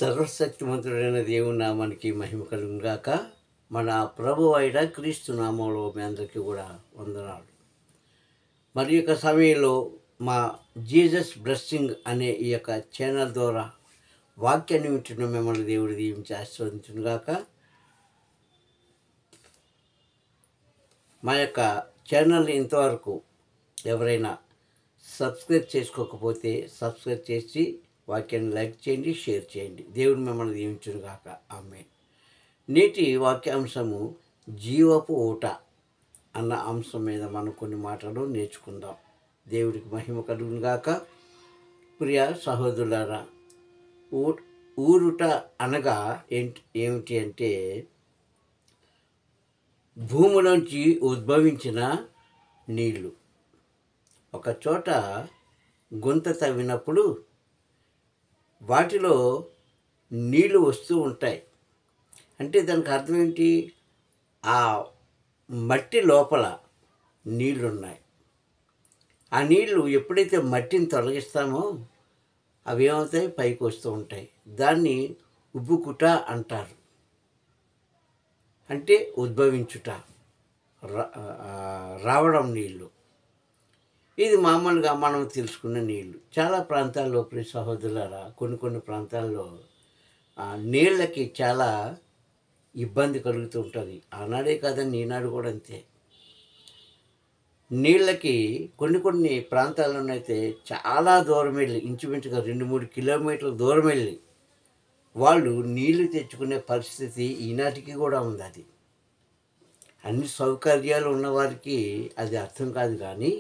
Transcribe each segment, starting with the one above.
సర్వశక్తిమంతుడైన దేవుని నామానికి మహిమ కలుగును గాక. మన ప్రభు అయిన క్రీస్తు నామంలో మీ అందరికీ కూడా వందనాలు. మరి యొక్క సమయంలో మా జీసస్ బ్లెస్సింగ్ అనే ఈ యొక్క ఛానల్ ద్వారా వాక్యాన్ని వింటున్న మిమ్మల్ని దేవుడు దీవించి ఆశీర్వదించును గాక. మా యొక్క ఛానల్ని ఇంతవరకు ఎవరైనా సబ్స్క్రైబ్ చేసుకోకపోతే సబ్స్క్రైబ్ చేసి వాక్యాన్ని లైక్ చేయండి, షేర్ చేయండి. దేవుడు మిమ్మల్ని దీవించును గాక. ఆమేన్. నేటి వాక్యాంశము జీవపు ఊట అన్న అంశం మీద మనం కొన్ని మాటలు నేర్చుకుందాం. దేవుడికి మహిమ కలుగును గాక. ప్రియ సహోదరులారా, ఊరుట అనగా ఏమిటి అంటే భూమిలోంచి ఉద్భవించిన నీళ్ళు. ఒక చోట గుంత తవ్వినప్పుడు వాటిలో నీళ్ళు వస్తూ ఉంటాయి. అంటే దానికి అర్థం ఏంటి? ఆ మట్టి లోపల నీళ్ళున్నాయి. ఆ నీళ్ళు ఎప్పుడైతే మట్టిని తొలగిస్తామో అవి ఏమవుతాయి? పైకి వస్తూ ఉంటాయి. దాన్ని ఉబ్బుకుట అంటారు. అంటే ఉద్భవించుట, రావడం నీళ్ళు. ఇది మామూలుగా మనం తెలుసుకున్న నీళ్ళు. చాలా ప్రాంతాల్లో ప్రియ సహోదరులారా, కొన్ని ప్రాంతాల్లో నీళ్ళకి చాలా ఇబ్బంది కలుగుతూ ఉంటుంది. ఆనాడే కాదని ఈనాడు కూడా అంతే. నీళ్ళకి కొన్ని ప్రాంతాల్లోనైతే చాలా దూరం వెళ్ళి, ఇంచుమించుగా 2-3 కిలోమీటర్ల దూరం వెళ్ళి వాళ్ళు నీళ్లు తెచ్చుకునే పరిస్థితి ఈనాటికి కూడా ఉంది. అది అన్ని సౌకర్యాలు ఉన్నవారికి అది అర్థం కాదు. కానీ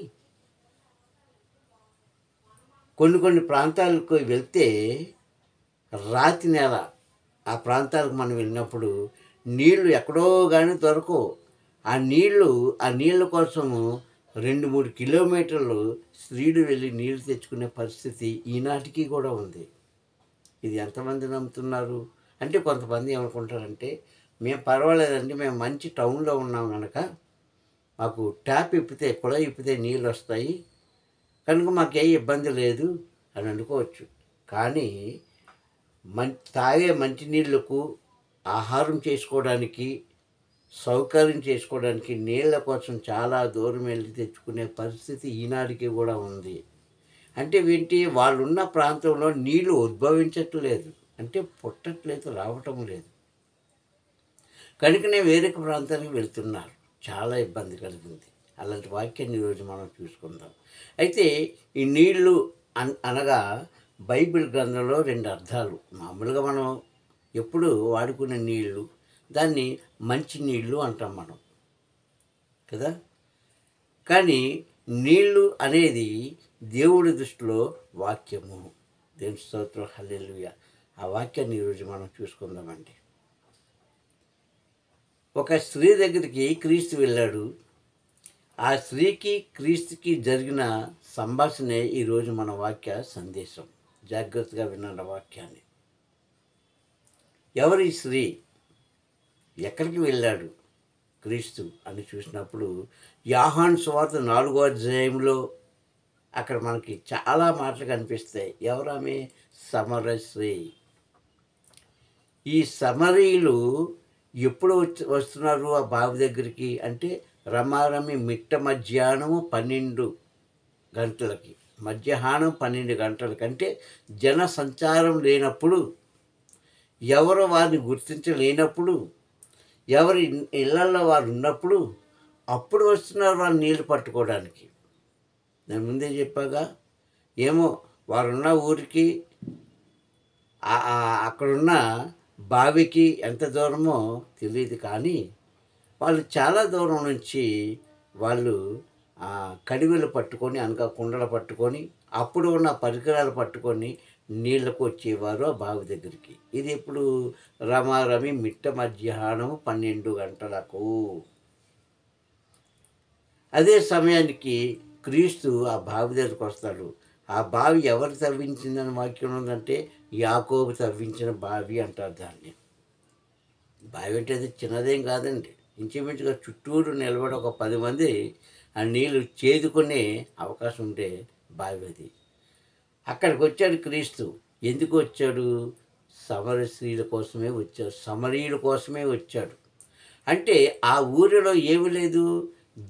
కొన్ని ప్రాంతాలకు వెళ్తే రాతి నేల, ఆ ప్రాంతాలకు మనం వెళ్ళినప్పుడు నీళ్లు ఎక్కడో కానీ దొరకవు. ఆ నీళ్ళ కోసము 2-3 కిలోమీటర్లు స్త్రీలు వెళ్ళి నీళ్లు తెచ్చుకునే పరిస్థితి ఈనాటికి కూడా ఉంది. ఇది ఎంతమంది నమ్ముతున్నారు? అంటే కొంతమంది ఏమనుకుంటారంటే, మేము పర్వాలేదండి, మేము మంచి టౌన్లో ఉన్నాం కనుక మాకు ట్యాప్ ఇప్పితే, కుళాయి ఇప్పితే నీళ్ళు వస్తాయి కనుక మాకే ఇబ్బంది లేదు అని అనుకోవచ్చు. కానీ తాగే మంచినీళ్ళకు, ఆహారం చేసుకోవడానికి, సౌకర్యం చేసుకోవడానికి నీళ్ళ కోసం చాలా దూరం వెళ్ళి తెచ్చుకునే పరిస్థితి ఈనాటికి కూడా ఉంది. అంటే ఏంటి? వాళ్ళున్న ప్రాంతంలో నీళ్ళు ఉద్భవించట్లేదు, అంటే పుట్టట్లేదు, రావటం లేదు. కనుకనే వేరే ప్రాంతానికి వెళ్తున్నారు. చాలా ఇబ్బంది కలిగింది. అలాంటి వాక్యాన్ని ఈరోజు మనం చూసుకుందాం. అయితే ఈ నీళ్ళు అనగా బైబిల్ గ్రంథంలో 2 అర్థాలు. మామూలుగా మనం ఎప్పుడు వాడుకునే నీళ్ళు, దాన్ని మంచి నీళ్ళు అంటాం మనం కదా. కానీ నీళ్ళు అనేది దేవుడి దృష్టిలో వాక్యము. దేవుని స్తోత్రం, హల్లెలూయా. ఆ వాక్యాన్ని ఈరోజు మనం చూసుకుందామండి. ఒక స్త్రీ దగ్గరికి క్రీస్తు వెళ్ళాడు. ఆ స్త్రీకి క్రీస్తుకి జరిగిన సంభాషణే ఈరోజు మన వాక్య సందేశం. జాగ్రత్తగా వినండి వాక్యాన్ని. ఎవరి స్త్రీ, ఎక్కడికి వెళ్ళాడు క్రీస్తు అని చూసినప్పుడు యోహాను సువార్త 4వ అధ్యాయంలో అక్కడ మనకి చాలా మాటలు కనిపిస్తాయి. ఎవరామె? సమరయ స్త్రీ. ఈ సమరీయులు ఎప్పుడు వస్తున్నారు ఆ బావి దగ్గరికి అంటే రమారమి మిట్ట మధ్యాహ్నము 12 గంటలకి, మధ్యాహ్నం 12 గంటలకి. అంటే జన సంచారం లేనప్పుడు, ఎవరు వారిని గుర్తించలేనప్పుడు, ఎవరి ఇళ్లలో వారు ఉన్నప్పుడు అప్పుడు వస్తున్నారు వాళ్ళు నీళ్ళు పట్టుకోవడానికి. నేను ముందే చెప్పాగా, ఏమో వారున్న ఊరికి అక్కడున్న బావికి ఎంత దూరమో తెలియదు. కానీ వాళ్ళు చాలా దూరం నుంచి వాళ్ళు కడివెలు పట్టుకొని, అనగా కుండలు పట్టుకొని, అప్పుడు ఉన్న పరికరాలు పట్టుకొని నీళ్ళకు వచ్చేవారు ఆ బావి దగ్గరికి. ఇది ఇప్పుడు రమారమి మిట్ట మధ్యాహ్నం 12 గంటలకు. అదే సమయానికి క్రీస్తు ఆ బావి దగ్గరికి వస్తాడు. ఆ బావి ఎవరు తవ్వించిందని వాక్యం ఉందంటే యాకోబు తవ్వించిన బావి అంటారు దాన్ని. బావి అంటే అది చిన్నదేం కాదండి. ఇంచుమించుగా చుట్టూరు నిలబడి ఒక 10 మంది ఆ నీళ్ళు చేదుకునే అవకాశం ఉండే బావి అది. అక్కడికి వచ్చాడు క్రీస్తు. ఎందుకు వచ్చాడు? సమర స్త్రీల కోసమే వచ్చాడు, సమరీయుల కోసమే వచ్చాడు. అంటే ఆ ఊరిలో ఏమి లేదు,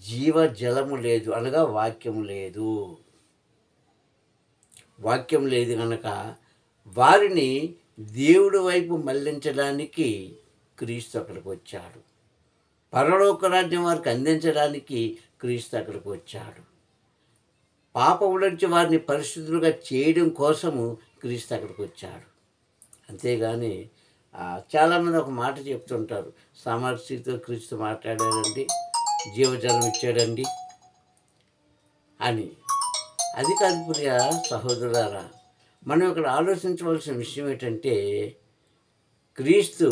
జీవజలము లేదు, అనగా వాక్యము లేదు. వాక్యం లేదు కనుక వారిని దేవుడి వైపు మళ్లించడానికి క్రీస్తు అక్కడికి వచ్చాడు. పరలోక రాజ్యం వారికి అందించడానికి క్రీస్తు అక్కడికి వచ్చాడు. పాపం నుంచి వారిని పరిశుద్ధులుగా చేయడం కోసము క్రీస్తు అక్కడికి వచ్చాడు. అంతేగాని చాలామంది ఒక మాట చెప్తుంటారు, సమర్శితో క్రీస్తు మాట్లాడాడండి, జీవజలం ఇచ్చాడండి అని. అది కాదు ప్రియ సహోదరులారా, మనం ఇక్కడ ఆలోచించవలసిన విషయం ఏంటంటే, క్రీస్తు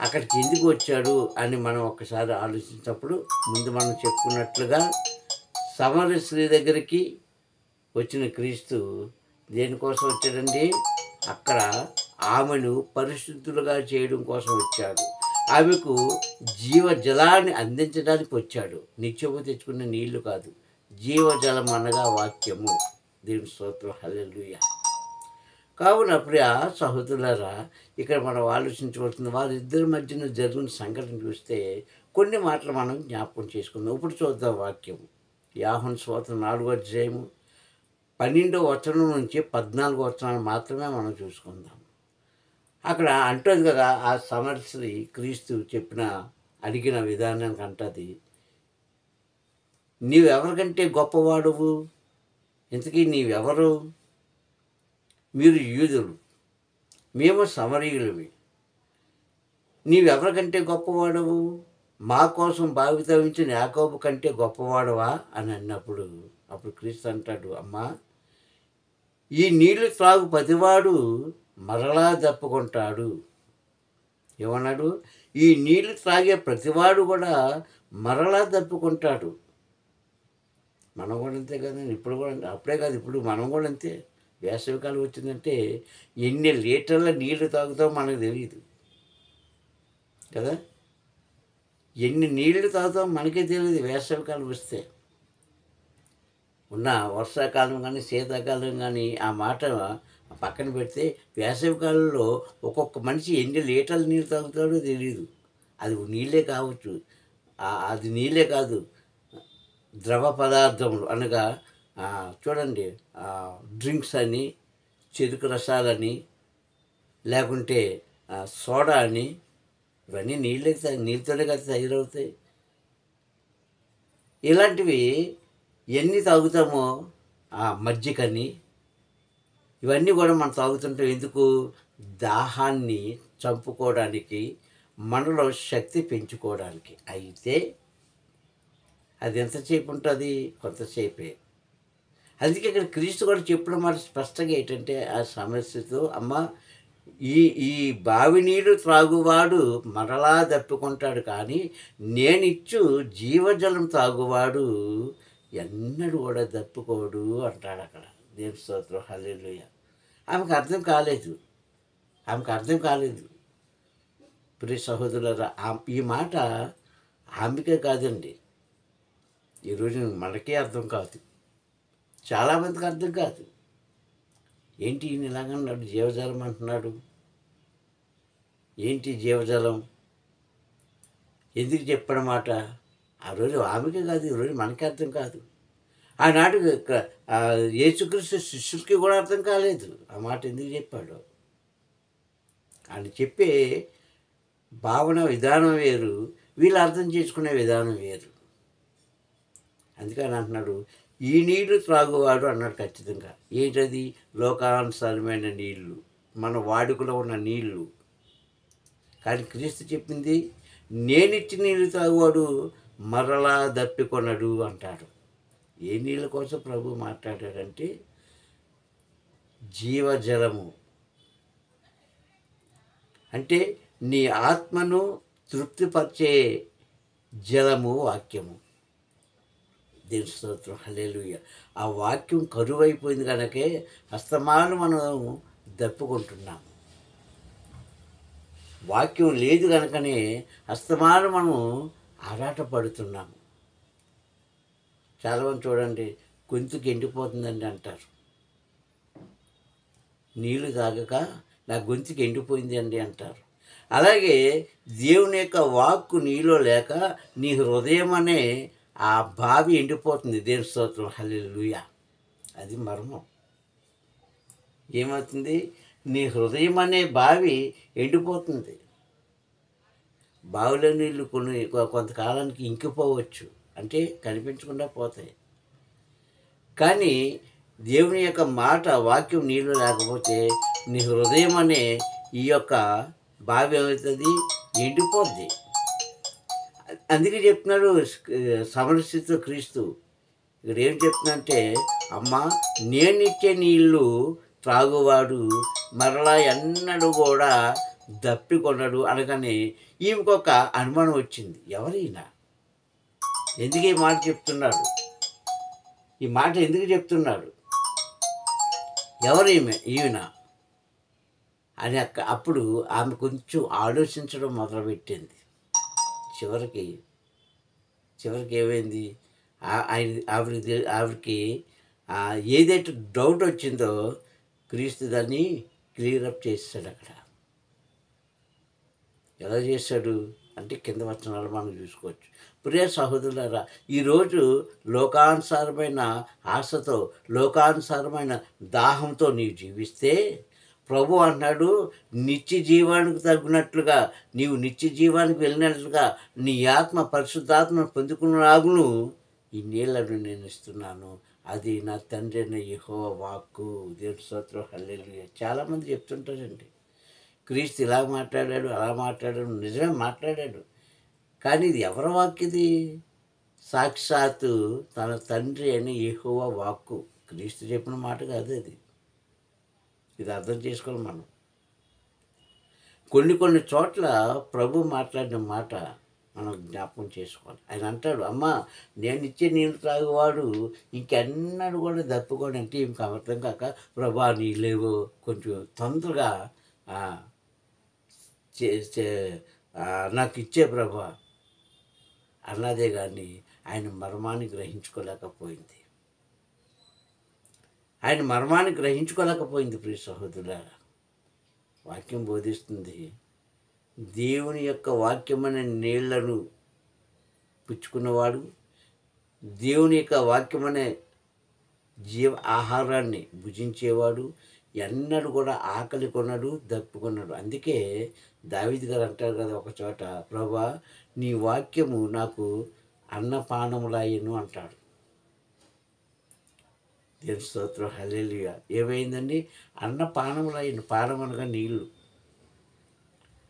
అక్కడికి ఎందుకు వచ్చాడు అని మనం ఒక్కసారి ఆలోచించినప్పుడు, ముందు మనం చెప్పుకున్నట్లుగా సమర స్త్రీ దగ్గరికి వచ్చిన క్రీస్తు దేనికోసం వచ్చాడండి? అక్కడ ఆమెను పరిశుద్ధులుగా చేయడం కోసం వచ్చాడు. ఆమెకు జీవజలాన్ని అందించడానికి వచ్చాడు. నిత్యము తెచ్చుకున్న నీళ్లు కాదు, జీవజలం అనగా వాక్యము. దేవుని స్తోత్రం, హల్లెలూయా. కావున ప్రియ సహోదరులారా, ఇక్కడ మనం ఆలోచించవలసింది, వారిద్దరి మధ్యన జరిగిన సంఘటన చూస్తే కొన్ని మాటలు మనం జ్ఞాపకం చేసుకుందాం. ఇప్పుడు చూద్దాం వాక్యం. యోహాను సువార్త 4వ అధ్యాయము 12వ వచనం నుంచి 14వ వచనాలు మాత్రమే మనం చూసుకుందాం. అక్కడ అంటుంది కదా, ఆ సమరస్త్రీ క్రీస్తు అడిగిన విధానానికి అంటది, నీవెవరికంటే గొప్పవాడువు? ఇంతకీ నీవెవరు? మీరు యూదులు, మేము సమరీయులవి. నీవెవరికంటే గొప్పవాడవు? మా కోసం భావితవించిన యాకోబు కంటే గొప్పవాడవా అని అన్నప్పుడు, అప్పుడు క్రీస్తు అంటాడు, అమ్మా, ఈ నీళ్లు త్రాగు ప్రతివాడు మరలా దప్పుకుంటాడు. ఏమన్నాడు? ఈ నీళ్లు త్రాగే ప్రతివాడు కూడా మరలా దప్పుకుంటాడు. మనం కూడా అంతే కదండి, ఇప్పుడు కూడా అప్పుడే కాదు, ఇప్పుడు మనం కూడా అంతే. వేసవికాలం వచ్చిందంటే ఎన్ని లీటర్ల నీళ్లు తాగుతామో మనకు తెలియదు కదా. ఎన్ని నీళ్లు తాగుతామో మనకే తెలియదు వేసవికాలం వస్తే. ఉన్న వర్షాకాలం కానీ శీతాకాలం కానీ ఆ మాట పక్కన పెడితే, వేసవికాలంలో ఒక్కొక్క మనిషి ఎన్ని లీటర్ల నీళ్ళు తాగుతాడో తెలియదు. అది నీళ్ళే కావచ్చు, అది నీళ్ళే కాదు, ద్రవ పదార్థములు అనగా చూడండి, డ్రింక్స్ అని, చెరుకు రసాలని, లేకుంటే సోడా అని, ఇవన్నీ నీళ్ళతోనే కదా తయారవుతాయి. ఇలాంటివి ఎన్ని తాగుతామో, మజ్జిగని, ఇవన్నీ కూడా మనం తాగుతుంటాం. ఎందుకు? దాహాన్ని చంపుకోవడానికి, మనలో శక్తి పెంచుకోవడానికి. అయితే అది ఎంతసేపు ఉంటుంది? కొంతసేపే. అందుకే ఇక్కడ క్రీస్తు కూడా చెప్పడం మాట స్పష్టంగా ఏంటంటే, ఆ సమస్యతో, అమ్మ, ఈ బావి నీరు త్రాగువాడు మరలా దప్పుకుంటాడు, కానీ నేనిచ్చు జీవజలం తాగువాడు ఎన్నడూ కూడా దప్పుకోడు అంటాడు అక్కడ. దేవుని స్తోత్రం, హల్లెలూయా. ఆమెకు అర్థం కాలేదు. ప్రియ సహోదరులారా, ఈ మాట ఆమెకే కాదండి, ఈరోజు మనకే అర్థం కాదు, చాలామందికి అర్థం కాదు. ఏంటి ఈయన ఇలాగన్నాడు, జీవజలం అంటున్నాడు, ఏంటి జీవజలం, ఎందుకు చెప్పడమాట? ఆ రోజు ఆమెకే కాదు, ఈరోజు మనకే అర్థం కాదు. ఆనాడు యేసుక్రీస్తు శిష్యులకి కూడా అర్థం కాలేదు ఆ మాట ఎందుకు చెప్పాడు. ఆయన చెప్పే భావన విధానం వేరు, వీళ్ళు అర్థం చేసుకునే విధానం వేరు. అందుకని అంటున్నాడు, ఈ నీళ్లు త్రాగువాడు అన్నాడు ఖచ్చితంగా. ఏంటది? లోకానుసారమైన నీళ్లు, మన వాడుకలో ఉన్న నీళ్లు. కానీ క్రీస్తు చెప్పింది, నేనిచ్చి నీళ్ళు తాగువాడు మరలా దప్పికొనడు అంటాడు. ఏ నీళ్ళ కోసం ప్రభు మాట్లాడాడంటే, జీవజలము అంటే నీ ఆత్మను తృప్తిపరిచే జలము వాక్యము. దేవుని స్తోత్రం, హల్లెలూయా. ఆ వాక్యం కరువైపోయింది కనుకే అస్తమానం మనం దప్పుకుంటున్నాం. వాక్యం లేదు కనుకనే అస్తమానం మనం ఆరాటపడుతున్నాము. చాలామంది చూడండి, గొంతుకు ఎండిపోతుందండి అంటారు. నీళ్లు తాగక నా గొంతుకి ఎండిపోయింది అండి అంటారు. అలాగే దేవుని యొక్క వాక్కు నీలో లేక నీ హృదయం అనే ఆ బావి ఎండిపోతుంది. దేవుని స్తోత్రం, హల్లెలూయా. అది మర్మం. ఏమవుతుంది? నీ హృదయం అనే బావి ఎండిపోతుంది. బావిలో నీళ్ళు కొంతకాలానికి ఇంకిపోవచ్చు, అంటే కనిపించకుండా పోతాయి. కానీ దేవుని యొక్క మాట వాక్యం నీళ్ళు లేకపోతే నీ హృదయం అనే ఈ యొక్క బావి ఏమవుతుంది? ఎండిపోద్ది. అందుకే చెప్తున్నాడు సమరస్థితిలో క్రీస్తు. ఇక్కడ ఏం చెప్తుందంటే, అమ్మ నేనిచ్చే నీళ్ళు త్రాగువాడు మరలా ఎన్నడూ కూడా దప్పికొనడు అనగానే ఈమెకొక అనుమానం వచ్చింది. ఎవరైనా ఎందుకు ఈ మాట చెప్తున్నాడు? ఈ మాట ఎందుకు చెప్తున్నాడు? ఎవరు ఈమెన అని అప్పుడు ఆమె కొంచెం ఆలోచించడం మొదలుపెట్టింది. చివరికి ఏమైంది? ఆవిడకి ఏదైతే డౌట్ వచ్చిందో క్రీస్తు దాన్ని క్లియరప్ చేస్తాడు. అక్కడ ఎలా చేశాడు అంటే కింద వచనాలు మనం చూసుకోవచ్చు. ప్రియ సహోదరులారా, ఈరోజు లోకానుసారమైన ఆశతో, లోకానుసారమైన దాహంతో నీవు జీవిస్తే ప్రభు అన్నాడు, నిత్య జీవానికి తగినట్లుగా నీవు నిత్య జీవానికి వెళ్ళినట్లుగా నీ ఆత్మ పరిశుద్ధాత్మను పొందుకున్నాగును ఈ నీళ్లను నేను ఇస్తున్నాను. అది నా తండ్రి అయిన యెహోవా వాక్కు. దేవుని స్తోత్రం, హల్లెలూయా. చాలామంది చెప్తుంటారండి, క్రీస్తు ఇలా మాట్లాడాడు, అలా మాట్లాడాడు. నిజమే మాట్లాడాడు, కానీ ఇది ఎవరి వాక్కు? ఇది సాక్షాత్తు తన తండ్రి అయిన యెహోవా వాక్కు. క్రీస్తు చెప్పిన మాట కాదు అది. ఇది అర్థం చేసుకోవాలి మనం. కొన్ని చోట్ల ప్రభు మాట్లాడిన మాట మనం జ్ఞాపకం చేసుకోవాలి. ఆయన అంటాడు, అమ్మ నేను ఇచ్చే నీళ్ళు త్రాగువాడు ఇంకెన్నడూ కూడా దప్పుకోడు. అంటే ఇంక అర్థం కాక, ప్రభా నీళ్ళేవో కొంచెం తొందరగా నాకు ఇచ్చే ప్రభా అన్నదే కానీ ఆయన మర్మాన్ని గ్రహించుకోలేకపోయింది. ప్రియ సహోదరులారా, వాక్యం బోధిస్తుంది, దేవుని యొక్క వాక్యమనే నీళ్లను పుచ్చుకున్నవాడు, దేవుని యొక్క వాక్యమనే జీవ ఆహారాన్ని భుజించేవాడు ఎన్నడూ కూడా ఆకలి కొనడు, దప్పుకొనడు. అందుకే దావీదు గారు అంటారు కదా ఒక చోట, ప్రభా నీ వాక్యము నాకు అన్నపానములాయను అంటాడు. దేవుని స్తోత్రం, హల్లెలూయా. ఏమైందండి? అన్నపానములాయను. పానం అనగా నీళ్ళు.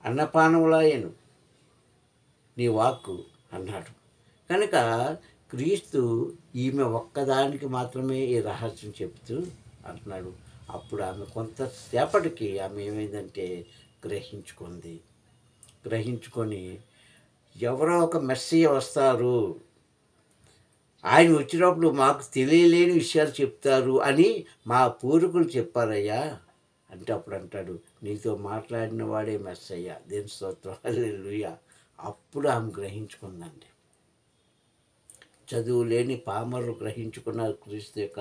అన్నపానములాయను నీ వాక్కు అన్నాడు. కనుక క్రీస్తు ఈమె ఒక్కదానికి మాత్రమే ఈ రహస్యం చెప్తూ అంటున్నాడు. అప్పుడు ఆమె కొంతసేపటికి ఆమె ఏమైందంటే గ్రహించుకొని ఎవరో ఒక మెస్సీయ వస్తారు, ఆయన వచ్చినప్పుడు మాకు తెలియలేని విషయాలు చెప్తారు అని మా పూర్వీకులు చెప్పారయ్యా అంటే, అప్పుడు అంటాడు, నీతో మాట్లాడిన వాడే మెస్సయ్య. దేవుని స్తోత్రం, హల్లెలూయా. అప్పుడు ఆమె గ్రహించుకుందండి. చదువు లేని పామరులు గ్రహించుకున్నారు క్రీస్తు యొక్క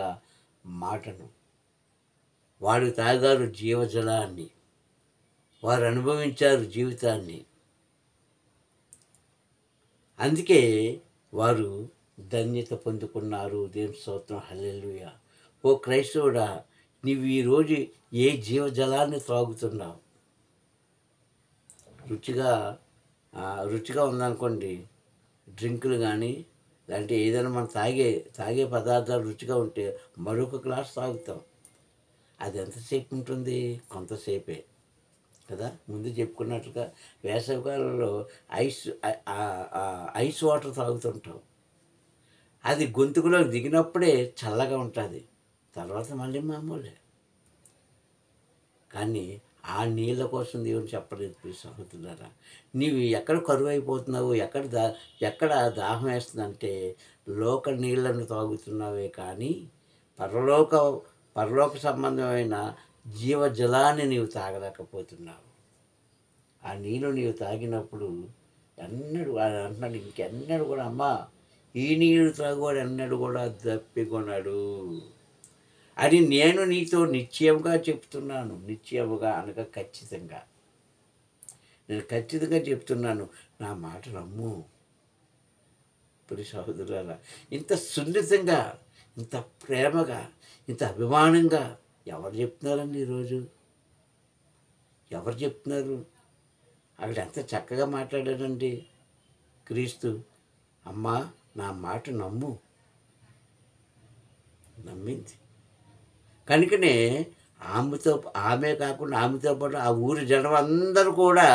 మాటను. వాడు తాగారు జీవజలాన్ని, వారు అనుభవించారు జీవితాన్ని. అందుకే వారు ధన్యత పొందుకున్నారు. దేవుని స్తోత్రం, హల్లెలూయా. ఓ క్రైస్తవుడా, నీవు ఈరోజు ఏ జీవజలాన్ని త్రాగుతున్నావు? రుచిగా ఉందనుకోండి, డ్రింకులు కానీ లేదంటే ఏదైనా మనం తాగే పదార్థాలు రుచిగా ఉంటే మరొక గ్లాస్ తాగుతాం. అది ఎంతసేపు ఉంటుంది? కొంతసేపే కదా. ముందు చెప్పుకున్నట్టుగా వేసవికాలంలో ఐస్ వాటర్ తాగుతుంటాం. అది గొంతుకులో దిగినప్పుడే చల్లగా ఉంటుంది, తర్వాత మళ్ళీ మామూలే. కానీ ఆ నీళ్ళ కోసం దేవుడు చెప్పలేదు. ప్రియ సహోదరులారా, నీవు ఎక్కడ కరువు అయిపోతున్నావు, ఎక్కడ దాహం వేస్తుందంటే లోక నీళ్లను తాగుతున్నావే కానీ పరలోక సంబంధమైన జీవజలాన్ని నీవు తాగలేకపోతున్నావు. ఆ నీళ్ళు నీవు తాగినప్పుడు ఎన్నడూ అంటున్నాడు, ఇంకెన్నడూ కూడా అమ్మా ఈ నీళ్ళు త్రాగువాడు ఎన్నడూ కూడా దప్పికొనడు. అని నేను నీతో నిశ్చయముగా చెప్తున్నాను. నిశ్చయముగా అనగా ఖచ్చితంగా. నేను ఖచ్చితంగా చెప్తున్నాను, నా మాట నమ్ము. ప్రియ సహోదరులారా, ఇంత సున్నితంగా, ఇంత ప్రేమగా, ఇంత అభిమానంగా ఎవరు చెప్తున్నారండి ఈరోజు? ఎవరు చెప్తున్నారు? అక్కడ ఎంత చక్కగా మాట్లాడారండి క్రీస్తు. అమ్మా, నా మాట నమ్ము. నమ్మింది కనుకనే ఆమె కాకుండా ఆమెతో పాటు ఆ ఊరి జనం అందరూ కూడా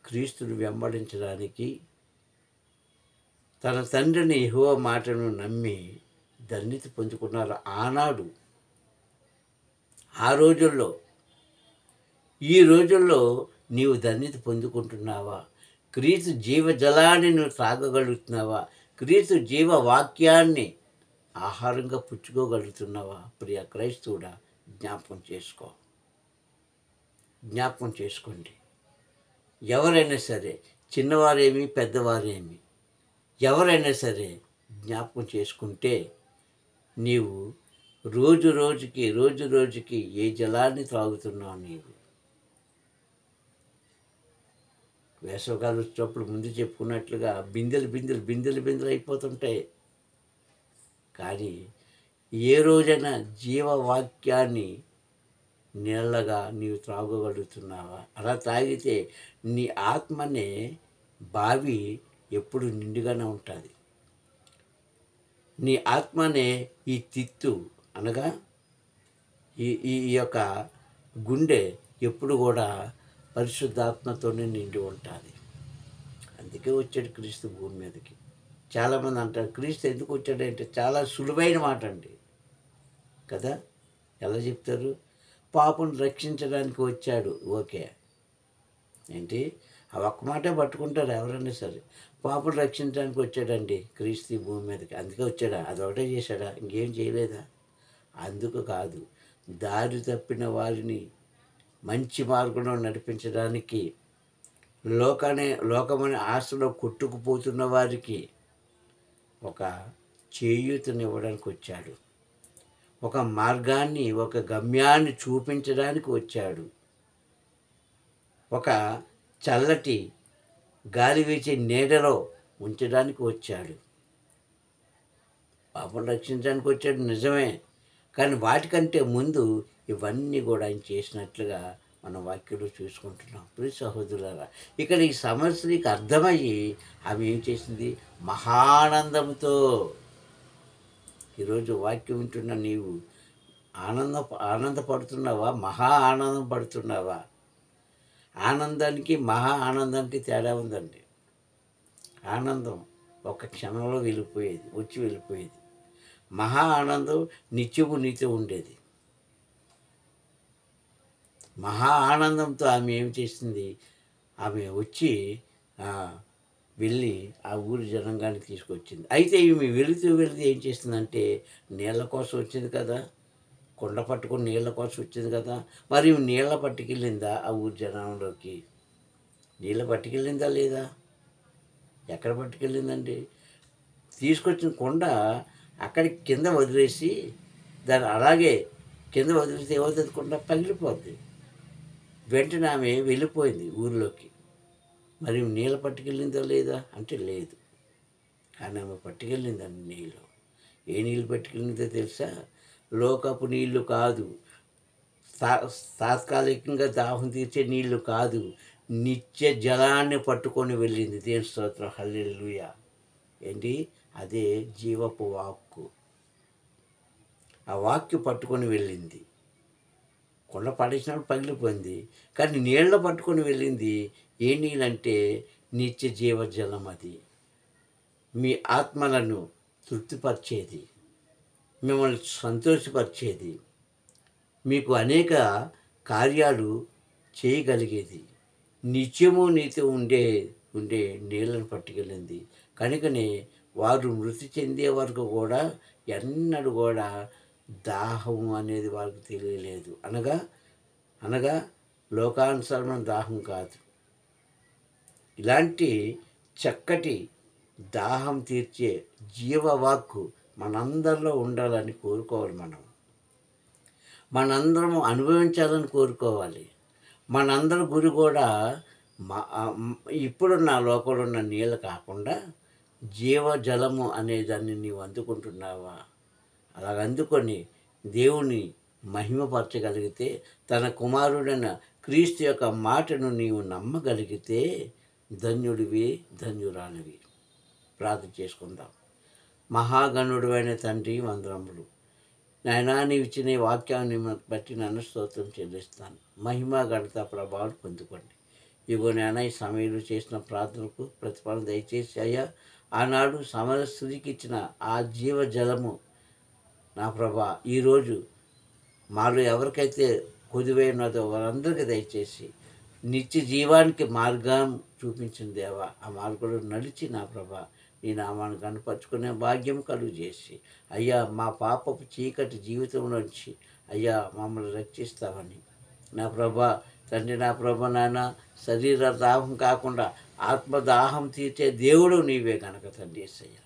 క్రీస్తుని వెంబడించడానికి తన తండ్రిని యెహోవా మాటను నమ్మి ధన్యత పొందుకున్నారు ఆనాడు. ఆ రోజుల్లో, ఈ రోజుల్లో నీవు ధన్యత పొందుకుంటున్నావా? క్రీస్తు జీవజలాన్ని నువ్వు తాగగలుగుతున్నావా? క్రీస్తు జీవ వాక్యాన్ని ఆహారంగా పుచ్చుకోగలుగుతున్నావా? ప్రియ క్రైస్తవుడా, జ్ఞాపకం చేసుకో. జ్ఞాపకం చేసుకోండి. ఎవరైనా సరే, చిన్నవారేమి పెద్దవారేమి, ఎవరైనా సరే జ్ఞాపకం చేసుకుంటే నీవు రోజు రోజుకి ఏ జలాన్ని త్రాగుతున్నావు నీవు? వేసవకాలం వచ్చినప్పుడు ముందు చెప్పుకున్నట్లుగా బిందెలు అయిపోతుంటాయి. కానీ ఏ రోజైనా జీవవాక్యాన్ని నీళ్ళగా నీవు త్రాగగలుగుతున్నావా? అలా తాగితే నీ ఆత్మనే బావి ఎప్పుడు నిండుగానే ఉంటుంది. నీ ఆత్మనే ఈ తిత్తు అనగా ఈ ఈ యొక్క గుండె ఎప్పుడు కూడా పరిశుద్ధాత్మతోనే నిండి ఉంటుంది. అందుకే వచ్చాడు క్రీస్తు భూమి మీదకి. చాలామంది అంటారు క్రీస్తు ఎందుకు వచ్చాడంటే చాలా సులువైన మాట అండి కదా. ఎలా చెప్తారు? పాపను రక్షించడానికి వచ్చాడు. ఓకే, ఏంటి ఆ ఒక్క మాటే పట్టుకుంటారు ఎవరైనా సరే. పాపను రక్షించడానికి వచ్చాడండి క్రీస్తు ఈ భూమి మీదకి, అందుకే వచ్చాడా? అదొకటే చేశాడా? ఇంకేం చేయలేదా? అందుకు కాదు, దారి తప్పిన వారిని మంచి మార్గంలో నడిపించడానికి, లోకమనే ఆశలో కొట్టుకుపోతున్న వారికి ఒక చేయూతనివ్వడానికి వచ్చాడు. ఒక మార్గాన్ని, ఒక గమ్యాన్ని చూపించడానికి వచ్చాడు. ఒక చల్లటి గాలి వీచే నీడలో ఉంచడానికి వచ్చాడు. పాపం రక్షించడానికి వచ్చాడు నిజమే, కానీ వాటికంటే ముందు ఇవన్నీ కూడా ఆయన చేసినట్లుగా మన వాక్యంలో చూసుకుంటున్నాం. ప్రియ సహోదరులారా, ఇక్కడ ఈ సమస్య నీకు అర్థమయ్యి ఆమె ఏం చేసింది? మహానందంతో. ఈరోజు వాక్యం వింటున్న నీవు ఆనందపడుతున్నావా? మహా ఆనందం పడుతున్నావా? ఆనందానికి మహా ఆనందానికి తేడా ఉందండి. ఆనందం ఒక క్షణంలో వచ్చి వెళ్ళిపోయేది. మహా ఆనందం నిత్యము నీతో ఉండేది. మహా ఆనందంతో ఆమె ఏం చేసింది? ఆమె వచ్చి వెళ్ళి ఆ ఊరి జనాంగాన్ని తీసుకొచ్చింది. అయితే ఈమె వెళుతూ ఏం చేసిందంటే, నీళ్ళ కోసం వచ్చింది కదా, కుండ పట్టుకొని నీళ్ళ కోసం వచ్చింది కదా, మరి నీళ్ళ పట్టుకెళ్ళిందా ఆ ఊరి జనంలోకి? నీళ్ళ పట్టుకెళ్ళిందా లేదా? ఎక్కడ పట్టుకెళ్ళిందండి? తీసుకొచ్చిన కుండ అక్కడికి కింద వదిలేసి, దాన్ని అలాగే కింద వదిలేస్తే ఏమవుతుంది? కుండ పగిలిపోద్ది. వెంటనే ఆమె వెళ్ళిపోయింది ఊరిలోకి. మరి నీళ్ళు పట్టుకెళ్ళిందా లేదా అంటే లేదు. కానీ ఆమె పట్టుకెళ్ళిందండి నీళ్ళు. ఏ నీళ్ళు పట్టుకెళ్ళిందో తెలుసా? లోకపు నీళ్లు కాదు, తాత్కాలికంగా దాహం తీర్చే నీళ్లు కాదు, నిత్య జలాన్ని పట్టుకొని వెళ్ళింది. దేవుని స్తోత్రం, హల్లెలూయా. ఏంటి? అదే జీవపు వాక్కు. ఆ వాక్కు పట్టుకొని వెళ్ళింది. కుండ పడేసినప్పుడు పగిలిపోయింది, కానీ నీళ్ళ పట్టుకొని వెళ్ళింది. ఏ నీళ్ళంటే నిత్య జీవజలం. అది మీ ఆత్మలను తృప్తిపరిచేది, మిమ్మల్ని సంతోషపరిచేది, మీకు అనేక కార్యాలు చేయగలిగేది, నిత్యము నీతో ఉండే నీళ్ళను పట్టుకెళ్ళింది. కనుకనే వారు మృతి చెందే వరకు కూడా ఎన్నడూ కూడా దాహం అనేది వారికి తెలియలేదు. అనగా లోకానుసరమైన దాహం కాదు, ఇలాంటి చక్కటి దాహం తీర్చే జీవవాక్కు మనందరిలో ఉండాలని కోరుకోవాలి. మనందరం అనుభవించాలని కోరుకోవాలి. మనందరి గురి కూడా ఇప్పుడున్న లోకంలో ఉన్న నీళ్ళు కాకుండా జీవజలము అనేదాన్ని నీవు అందుకుంటున్నావా? అలాగ అందుకొని దేవుని మహిమపరచగలిగితే, తన కుమారుడైన క్రీస్తు యొక్క మాటను నీవు నమ్మగలిగితే ధన్యుడివి, ధన్యురాలివి. ప్రార్థన చేసుకుందాం. మహాగణుడైన తండ్రి, వందనములు నాయనా. నీవు ఇచ్చిన ఈ వాక్యాన్ని బట్టి నన్ను స్తోత్రం చెల్లిస్తాను. మహిమ, ఘనత, ప్రభావాలు పొందుకోండి. ఇగో నాయన, ఈ సమయంలో చేసిన ప్రార్థనకు ప్రతిఫలం దయచేసి అయ్యా, ఆనాడు సమరస్తుడికి ఇచ్చిన ఆ జీవజలము నా ప్రభా ఈరోజు మాలో ఎవరికైతే కొదువై ఉన్నదో వారందరికీ దయచేసి నిత్య జీవానికి మార్గం చూపించిన దేవా, ఆ మార్గంలో నడిచి నా ప్రభా నీ నామాన్ని కనపరుచుకునే భాగ్యం కలుగు చేసి అయ్యా, మా పాపపు చీకటి జీవితం నుంచి అయ్యా మమ్మల్ని రక్షిస్తామని నా ప్రభా తండ్రి, నా ప్రభా నాయన, శరీర దాహం కాకుండా ఆత్మదాహం తీర్చే దేవుడు నీవే కనుక తండ్రి యేసయ్య,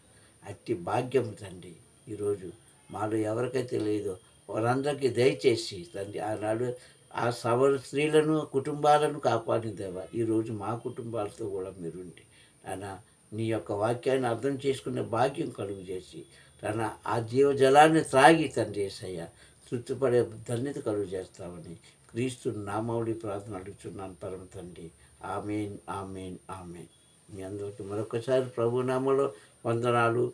అట్టి భాగ్యం తండ్రి ఈరోజు మాలో ఎవరికైతే లేదో వారందరికీ దయచేసి తండ్రి ఆనాడు ఆ సవర స్త్రీలను కుటుంబాలను కాపాడిందేవా, ఈరోజు మా కుటుంబాలతో కూడా మీరుండి నాన్న నీ యొక్క వాక్యాన్ని అర్థం చేసుకునే భాగ్యం కలుగు చేసి తన ఆ జీవజలాన్ని త్రాగి తండ్రి యేసయ్య తృప్తిపడే ధన్యత కలుగు చేస్తామని క్రీస్తు నామములో ప్రార్థన అడుగుతున్నాను పరమ తండ్రి. ఆమేన్, ఆమేన్, ఆమేన్. మీ అందరికీ మరొకసారి ప్రభు నామములో వందనాలు.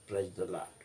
Praise the lord.